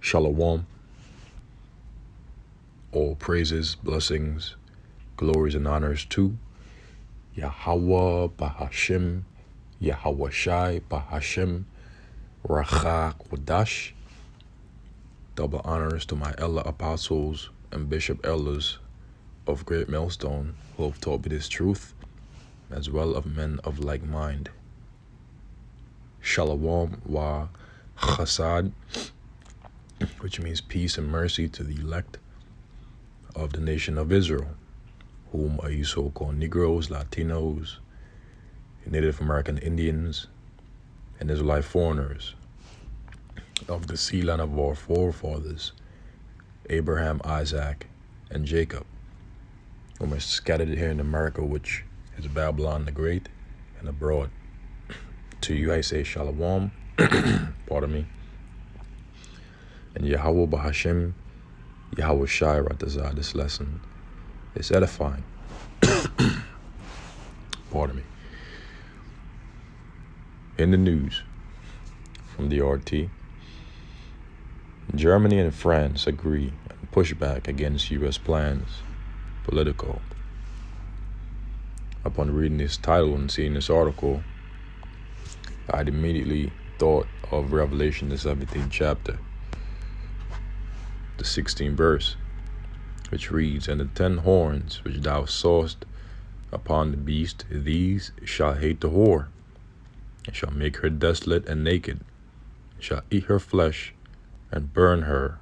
Shalom, all praises, blessings, glories, and honors to Yahweh Bahashim, Yahweh Shai Bahashim, Rachak Wadash. Double honors to my elder apostles and bishop elders of Great Millstone who have taught me this truth, as well of men of like mind. Shalom wa chasad, which means peace and mercy to the elect of the nation of Israel, whom are you so-called Negroes, Latinos, Native American Indians, and Israelite foreigners of the sea land of our forefathers, Abraham, Isaac, and Jacob, whom are scattered here in America, which is Babylon the Great, and abroad. To you I say Shalom, pardon me, and Yahweh Bahashim, Yahweh Shai Ratazah. This lesson is edifying. Pardon me. In the news from the RT, Germany and France agree on pushback against U.S. plans, political. Upon reading this title and seeing this article, I'd immediately thought of Revelation, the 17th chapter, the 16th verse, which reads, And the 10 horns which thou sawest upon the beast, these shall hate the whore, and shall make her desolate and naked, and shall eat her flesh, and burn her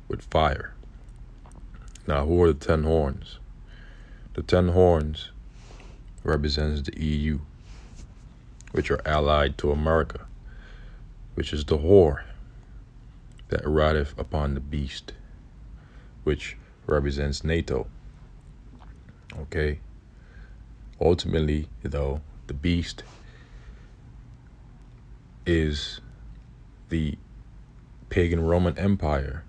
with fire. Now, who are the 10 horns? The 10 horns represents the EU, which are allied to America, which is the whore that rideth upon the beast, which represents NATO. Okay? Ultimately, though, the beast is the pagan Roman Empire,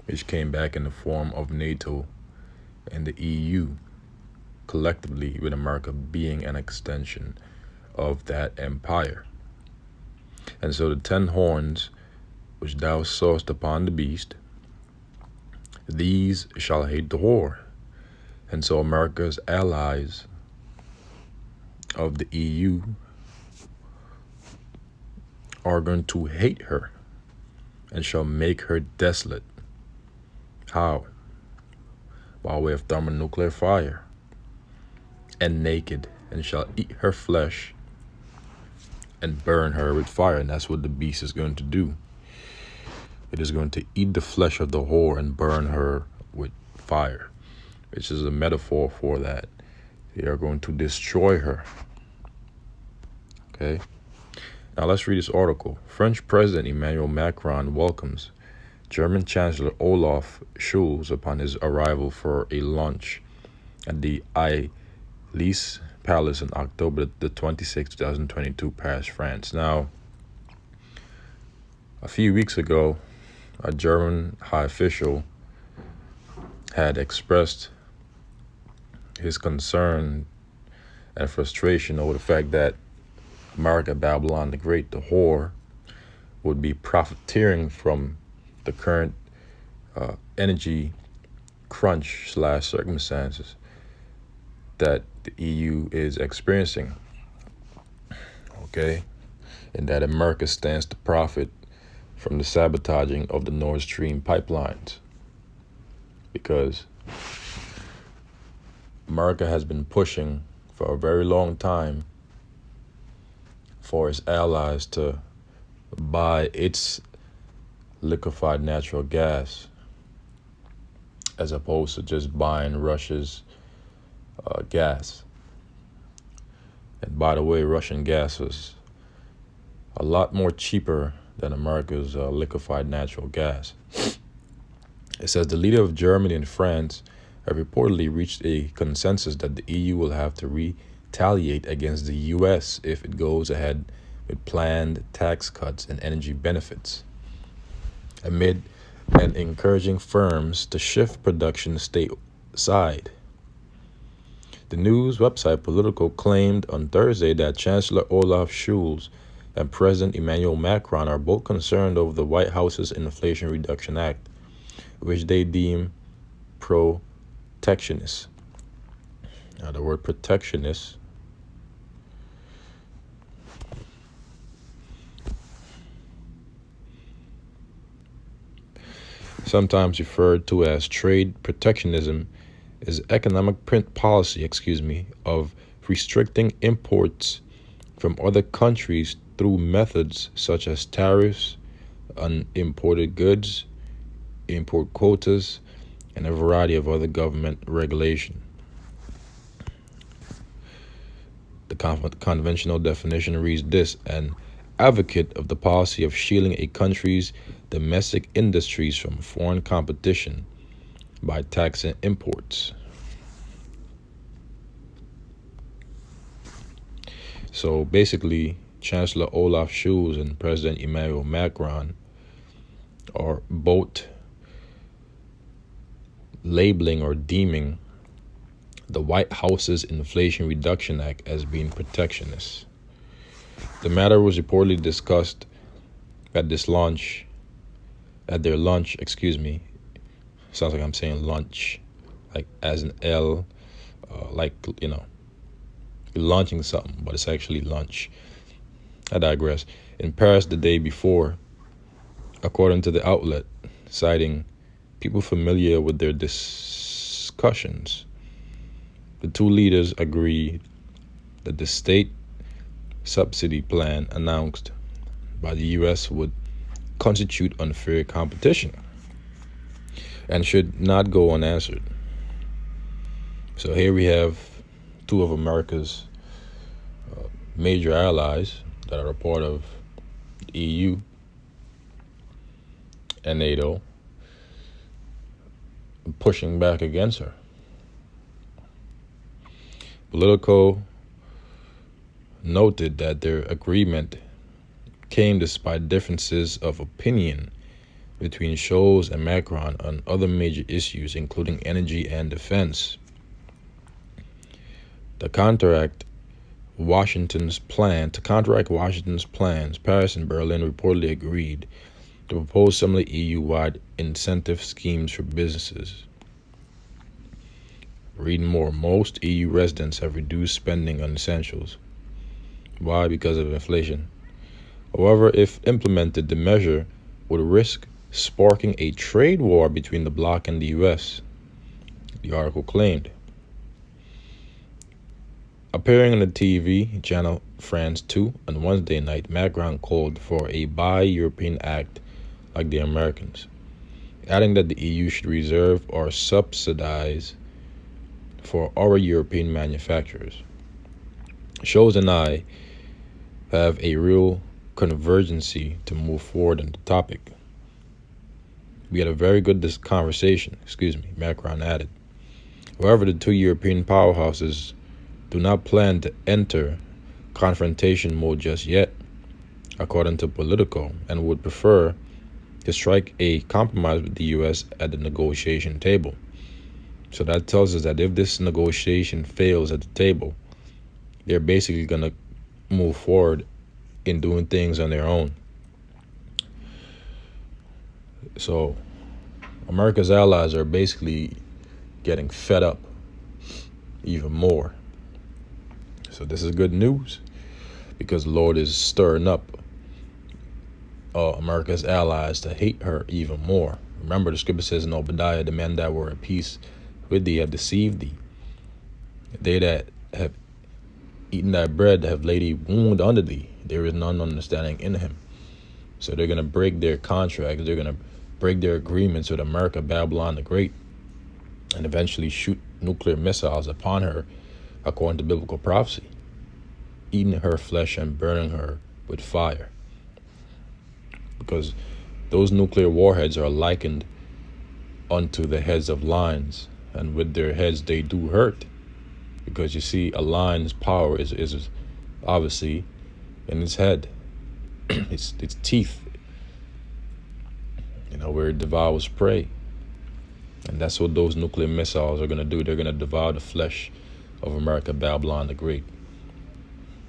which came back in the form of NATO and the EU, collectively with America being an extension of that empire. And so the 10 horns which thou sawest upon the beast, these shall hate the whore. And so America's allies of the EU are going to hate her and shall make her desolate. How? By way of thermonuclear fire. And naked, and shall eat her flesh and burn her with fire. And that's what the beast is going to do. It is going to eat the flesh of the whore and burn her with fire, which is a metaphor for that. They are going to destroy her. Okay? Now let's read this article. French President Emmanuel Macron welcomes German Chancellor Olaf Scholz upon his arrival for a lunch at the Élysée Palace on October the 26th, 2022, Paris, France. Now, a few weeks ago, a German high official had expressed his concern and frustration over the fact that America, Babylon the Great, the whore, would be profiteering from the current energy crunch / circumstances that the EU is experiencing. Okay? And that America stands to profit from the sabotaging of the Nord Stream pipelines. Because America has been pushing for a very long time for its allies to buy its liquefied natural gas as opposed to just buying Russia's gas. And by the way, Russian gas is a lot more cheaper than America's liquefied natural gas. It says the leader of Germany and France have reportedly reached a consensus that the EU will have to retaliate against the US if it goes ahead with planned tax cuts and energy benefits, amid and encouraging firms to shift production stateside. The news website Politico claimed on Thursday that Chancellor Olaf Scholz and President Emmanuel Macron are both concerned over the White House's Inflation Reduction Act, which they deem protectionist. Now, the word protectionist sometimes referred to as trade protectionism is economic policy, of restricting imports from other countries through methods such as tariffs on imported goods, import quotas, and a variety of other government regulation. The conventional definition reads this: an advocate of the policy of shielding a country's domestic industries from foreign competition by taxing imports. So basically, Chancellor Olaf Scholz and President Emmanuel Macron are both labeling or deeming the White House's Inflation Reduction Act as being protectionist. The matter was reportedly discussed at their lunch. Sounds like I'm saying lunch, like as an L, launching something, but it's actually lunch. I digress. In Paris the day before, according to the outlet, citing people familiar with their discussions, the two leaders agreed that the state subsidy plan announced by the U.S. would constitute unfair competition and should not go unanswered. So here we have two of America's major allies that are a part of the EU and NATO pushing back against her. Politico noted that their agreement came despite differences of opinion between Scholz and Macron on other major issues, including energy and defense. To counteract Washington's plans, Paris and Berlin reportedly agreed to propose similar EU-wide incentive schemes for businesses. Reading more, most EU residents have reduced spending on essentials. Why? Because of inflation. However, if implemented, the measure would risk sparking a trade war between the bloc and the U.S., the article claimed. Appearing on the TV channel France 2 on Wednesday night, Macron called for a Buy European Act like the Americans, adding that the EU should reserve or subsidize for our European manufacturers. Scholz and I have a real convergency to move forward on the topic. We had a very good conversation, Macron added. However, the two European powerhouses do not plan to enter confrontation mode just yet, according to Politico, and would prefer to strike a compromise with the U.S. at the negotiation table. So that tells us that if this negotiation fails at the table, they're basically going to move forward in doing things on their own. So America's allies are basically getting fed up even more. So this is good news, because the Lord is stirring up America's allies to hate her even more. Remember, the scripture says in Obadiah, the men that were at peace with thee have deceived thee. They that have eaten thy bread have laid a wound under thee. There is none understanding in him. So they're going to break their contracts. They're going to break their agreements with America, Babylon the Great, and eventually shoot nuclear missiles upon her, according to biblical prophecy, eating her flesh and burning her with fire. Because those nuclear warheads are likened unto the heads of lions, and with their heads they do hurt. Because you see, a lion's power is obviously in its head, its teeth, where it devours prey. And that's what those nuclear missiles are going to do. They're going to devour the flesh of America, Babylon the Great.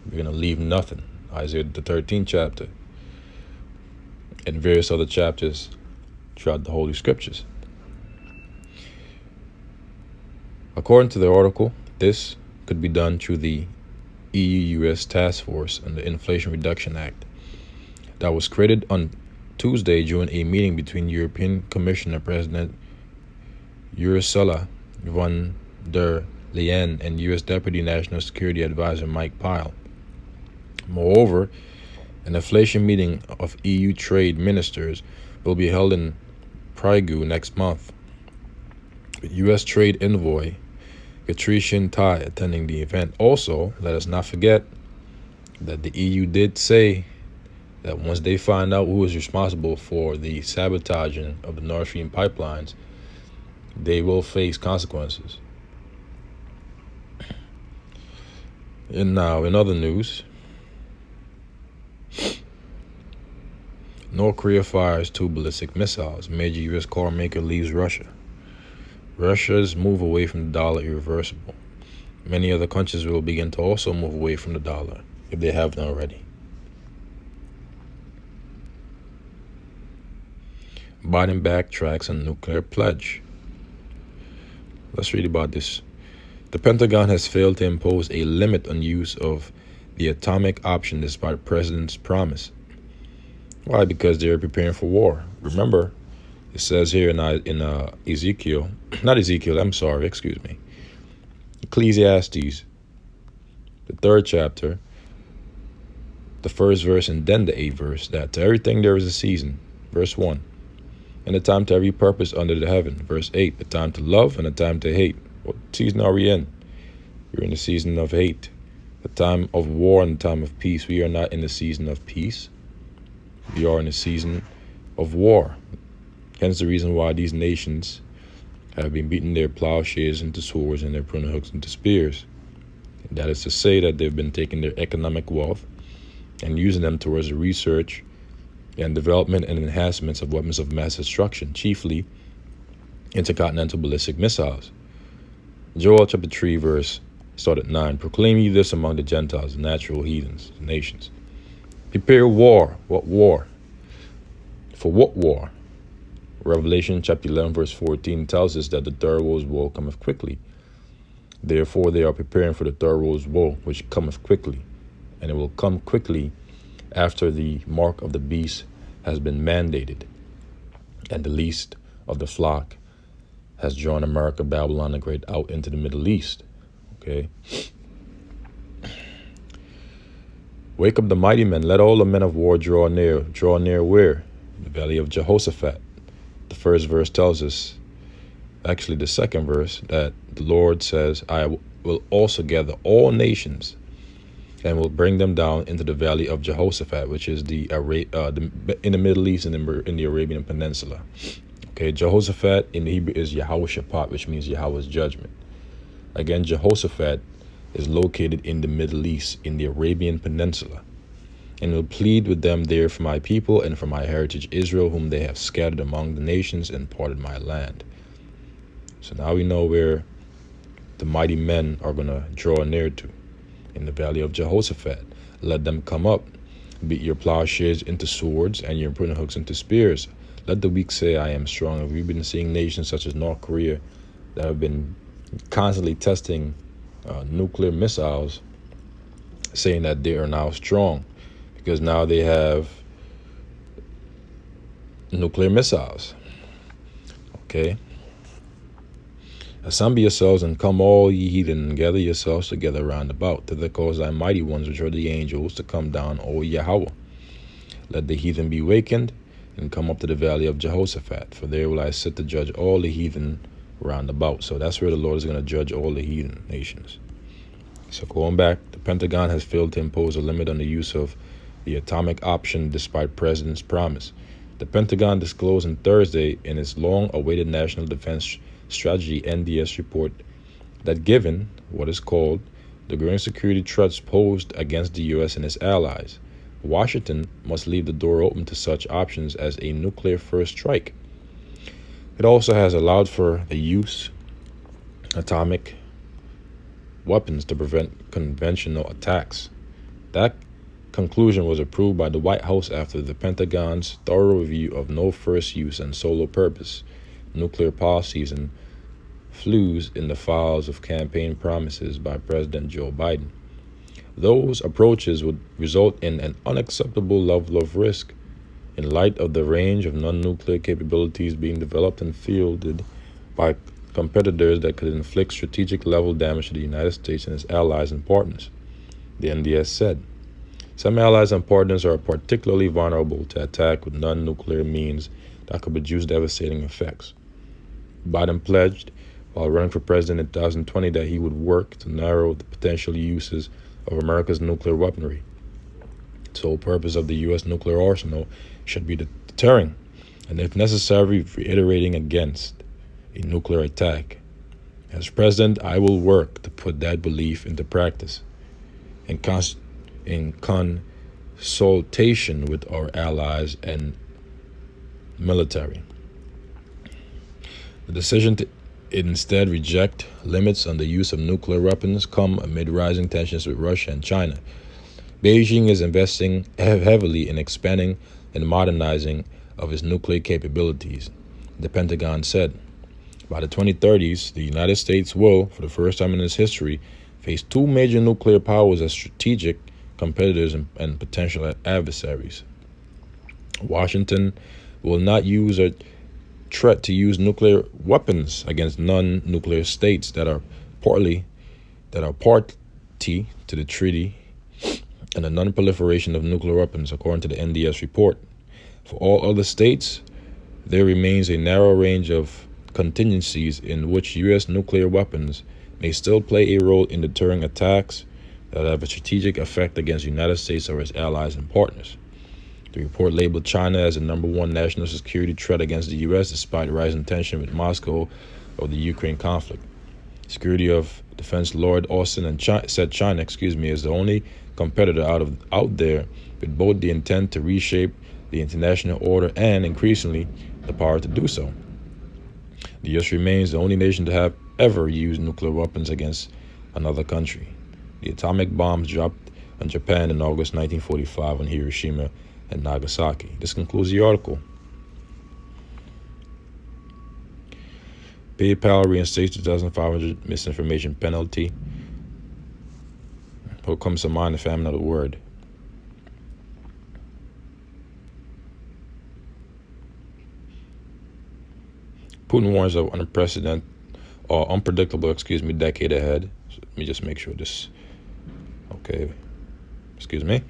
We're going to leave nothing. Isaiah the 13th chapter, and various other chapters throughout the Holy Scriptures. According to the article, this could be done through the EU-US Task Force and the Inflation Reduction Act that was created on Tuesday during a meeting between European Commissioner President Ursula von der Leyen and U.S. Deputy National Security Advisor Mike Pyle. Moreover, an inflation meeting of EU trade ministers will be held in Prague next month, with U.S. Trade Envoy Katrin Tai attending the event. Also, let us not forget that the EU did say that once they find out who is responsible for the sabotaging of the Nord Stream pipelines, they will face consequences. And now, in other news, North Korea fires 2 ballistic missiles. Major U.S. car maker leaves Russia. Russia's move away from the dollar irreversible. Many other countries will begin to also move away from the dollar, if they haven't already. Biden backtracks on nuclear pledge. Let's read about this. The Pentagon has failed to impose a limit on use of the atomic option despite the president's promise. Why? Because they're preparing for war. Remember, it says here in Ecclesiastes, the 3rd chapter, the 1st verse and then the 8th verse, that to everything there is a season, verse 1, and a time to every purpose under the heaven, verse 8, a time to love and a time to hate. What season are we in? We're in the season of hate, the time of war and the time of peace. We are not in the season of peace. We are in the season of war. Hence the reason why these nations have been beating their plowshares into swords and their pruning hooks into spears. That is to say that they've been taking their economic wealth and using them towards the research and development and enhancements of weapons of mass destruction, chiefly intercontinental ballistic missiles. Joel chapter 3 verse start at 9. Proclaim ye this among the Gentiles, the natural heathens, the nations. Prepare war. What war? For what war? Revelation chapter 11 verse 14 tells us that the third world's woe cometh quickly. Therefore they are preparing for the third world's woe, which cometh quickly. And it will come quickly after the mark of the beast has been mandated, and the least of the flock has drawn America, Babylon the Great, out into the Middle East. Okay. Wake up the mighty men. Let all the men of war draw near. Draw near where? The valley of Jehoshaphat. The 1st verse tells us, actually the 2nd verse, that the Lord says, I will also gather all nations and will bring them down into the valley of Jehoshaphat, which is in the Middle East and in the Arabian Peninsula. Okay, Jehoshaphat in Hebrew is Yahweh Shaphat, which means Yahweh's judgment. Again, Jehoshaphat is located in the Middle East, in the Arabian Peninsula, and will plead with them there for my people and for my heritage Israel, whom they have scattered among the nations and parted my land. So now we know where the mighty men are going to draw near to, in the valley of Jehoshaphat. Let them come up, beat your plowshares into swords and your pruning hooks into spears. Let the weak say, I am strong. We've been seeing nations such as North Korea that have been constantly testing nuclear missiles, saying that they are now strong because now they have nuclear missiles. Okay. Assemble yourselves and come all ye heathen, and gather yourselves together round about, to the cause thy mighty ones, which are the angels, to come down, O Yahweh. Let the heathen be wakened, and come up to the valley of Jehoshaphat, for there will I sit to judge all the heathen round about. So that's where the Lord is going to judge all the heathen nations. So going back, the Pentagon has failed to impose a limit on the use of the atomic option despite President's promise. The Pentagon disclosed on Thursday in its long-awaited National Defense Strategy NDS report that given what is called the growing security threats posed against the U.S. and its allies, Washington must leave the door open to such options as a nuclear first strike. It also has allowed for the use of atomic weapons to prevent conventional attacks. That conclusion was approved by the White House after the Pentagon's thorough review of no first use and solo purpose nuclear policies and flaws in the files of campaign promises by President Joe Biden. Those approaches would result in an unacceptable level of risk in light of the range of non-nuclear capabilities being developed and fielded by competitors that could inflict strategic level damage to the United States and its allies and partners, the NDS said. Some allies and partners are particularly vulnerable to attack with non-nuclear means that could produce devastating effects. Biden pledged while running for president in 2020 that he would work to narrow the potential uses of America's nuclear weaponry. The sole purpose of the U.S. nuclear arsenal should be deterring, and if necessary, reiterating against a nuclear attack. As president, I will work to put that belief into practice in consultation with our allies and military. The decision to instead reject limits on the use of nuclear weapons come amid rising tensions with Russia and China. Beijing is investing heavily in expanding and modernizing of its nuclear capabilities, the Pentagon said. By the 2030s, the United States will, for the first time in its history, face two major nuclear powers as strategic competitors and potential adversaries. Washington will not use a threat to use nuclear weapons against non-nuclear states that are party to the treaty and the non-proliferation of nuclear weapons, according to the NDS report. For all other states, there remains a narrow range of contingencies in which U.S. nuclear weapons may still play a role in deterring attacks that have a strategic effect against the United States or its allies and partners. The report labeled China as the number one national security threat against the U.S. despite rising tension with Moscow over the Ukraine conflict. Security of Defense Lord Austin said China is the only competitor out there with both the intent to reshape the international order and, increasingly, the power to do so. The U.S. remains the only nation to have ever used nuclear weapons against another country. The atomic bombs dropped on Japan in August 1945 on Hiroshima and Nagasaki. This concludes the article. PayPal reinstates 2,500 misinformation penalty. What comes to mind if I'm not a word? Putin warns of unprecedented or unpredictable, decade ahead. So let me just make sure this. Okay. Excuse me.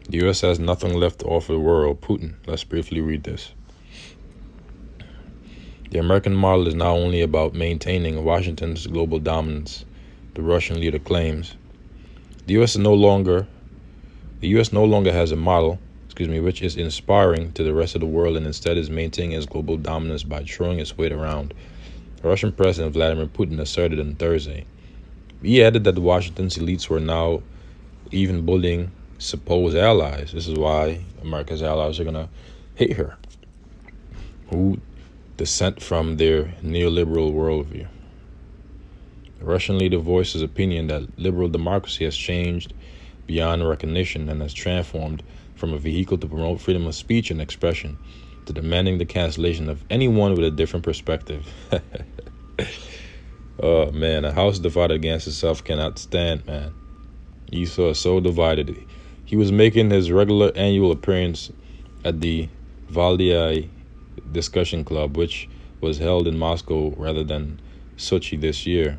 The U.S. has nothing left to offer the world. Putin. Let's briefly read this. The American model is now only about maintaining Washington's global dominance, the Russian leader claims. The U.S. no longer has a model, which is inspiring to the rest of the world and instead is maintaining its global dominance by throwing its weight around. Russian President Vladimir Putin asserted on Thursday. He added that Washington's elites were now even bullying supposed allies. This is why America's allies are going to hate her, who dissent from their neoliberal worldview. The Russian leader voiced his opinion that liberal democracy has changed beyond recognition and has transformed from a vehicle to promote freedom of speech and expression to demanding the cancellation of anyone with a different perspective. Oh, man, a house divided against itself cannot stand, man. Esau is so divided. He was making his regular annual appearance at the Valdai Discussion Club, which was held in Moscow rather than Sochi this year.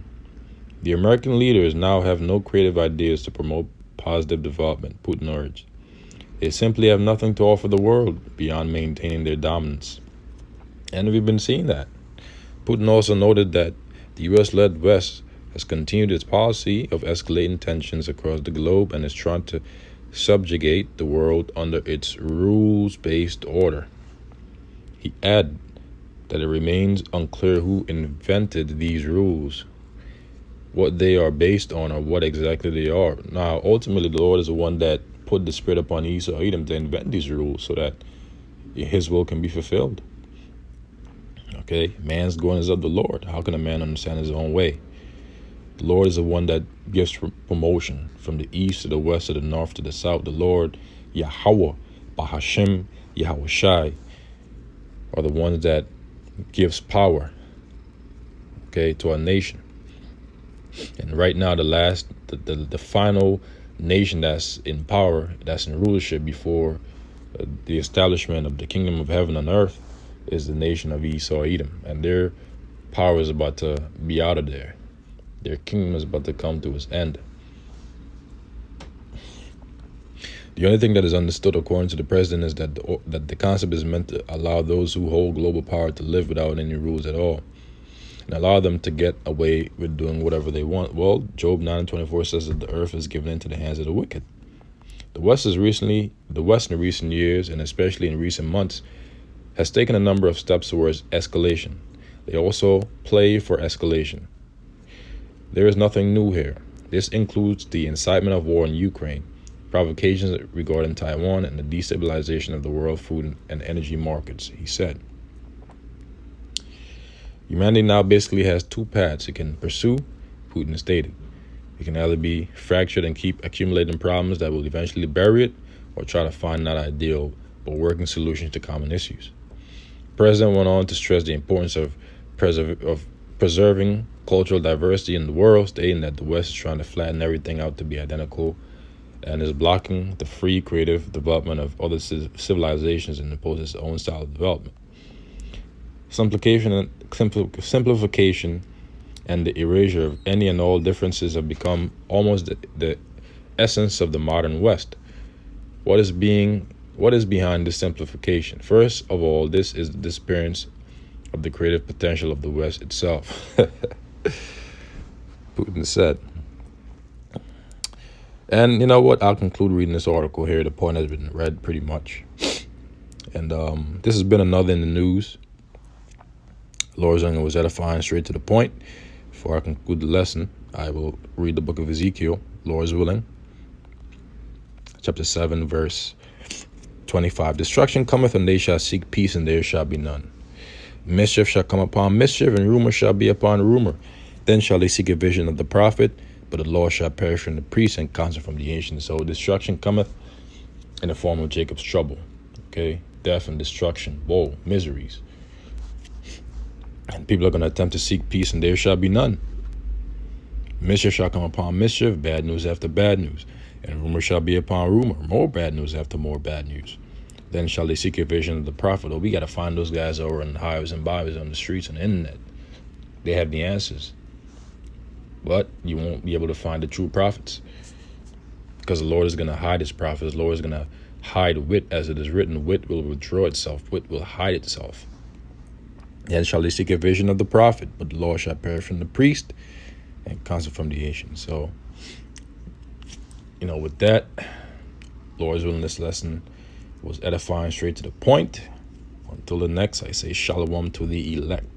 The American leaders now have no creative ideas to promote positive development, Putin urged. They simply have nothing to offer the world beyond maintaining their dominance. And we've been seeing that. Putin also noted that the U.S.-led West has continued its policy of escalating tensions across the globe and is trying to subjugate the world under its rules-based order. He added that it remains unclear who invented these rules, what they are based on, or what exactly they are. Now, ultimately, the Lord is the one that put the spirit upon Esau Edom to invent these rules so that his will can be fulfilled. Okay, man's going is of the Lord. How can a man understand his own way? The Lord is the one that gives promotion from the east to the west to the north to the south. The Lord, Yahweh, Bahashim, Yahweh Shai, are the ones that gives power, okay, to our nation. And right now, the final nation that's in power, that's in rulership before the establishment of the kingdom of heaven on earth, is the nation of Esau, Edom, and their power is about to be out of there. Their kingdom is about to come to its end. The only thing that is understood according to the president is that the concept is meant to allow those who hold global power to live without any rules at all, and allow them to get away with doing whatever they want. Well, Job 9:24 says that the earth is given into the hands of the wicked. The West in recent years, and especially in recent months, has taken a number of steps towards escalation. They also play for escalation. There is nothing new here. This includes the incitement of war in Ukraine, provocations regarding Taiwan, and the destabilization of the world food and energy markets, he said. Humanity now basically has two paths it can pursue, Putin stated. It can either be fractured and keep accumulating problems that will eventually bury it, or try to find not ideal but working solutions to common issues. The president went on to stress the importance of preserving cultural diversity in the world, stating that the West is trying to flatten everything out to be identical and is blocking the free creative development of other civilizations and imposes its own style of development. Simplification and the erasure of any and all differences have become almost the essence of the modern West. What is behind this simplification? First of all, this is the disappearance of the creative potential of the West itself. Putin said. And you know what? I'll conclude reading this article here. The point has been read pretty much. And this has been another in the news. Lord Zenger was edifying, straight to the point. Before I conclude the lesson, I will read the book of Ezekiel, Lord's willing. Chapter 7, verse 25. Destruction cometh, and they shall seek peace, and there shall be none. Mischief shall come upon mischief, and rumor shall be upon rumor. Then shall they seek a vision of the prophet, but the law shall perish from the priest and counsel from the ancients. So destruction cometh in the form of Jacob's trouble. Okay, death and destruction, woe, miseries. And people are going to attempt to seek peace, and there shall be none. Mischief shall come upon mischief, bad news after bad news. And rumor shall be upon rumor, more bad news after more bad news. Then shall they seek a vision of the prophet. Oh, we got to find those guys over in the highways and byways, on the streets and the internet. They have the answers. But you won't be able to find the true prophets, because the Lord is going to hide his prophets. The Lord is going to hide wit, as it is written, wit will withdraw itself, wit will hide itself. Then shall they seek a vision of the prophet, but the law shall perish from the priest and counsel from the ancients. So, with that, Lord's willing, this lesson was edifying, straight to the point. Until the next, I say shalom to the elect.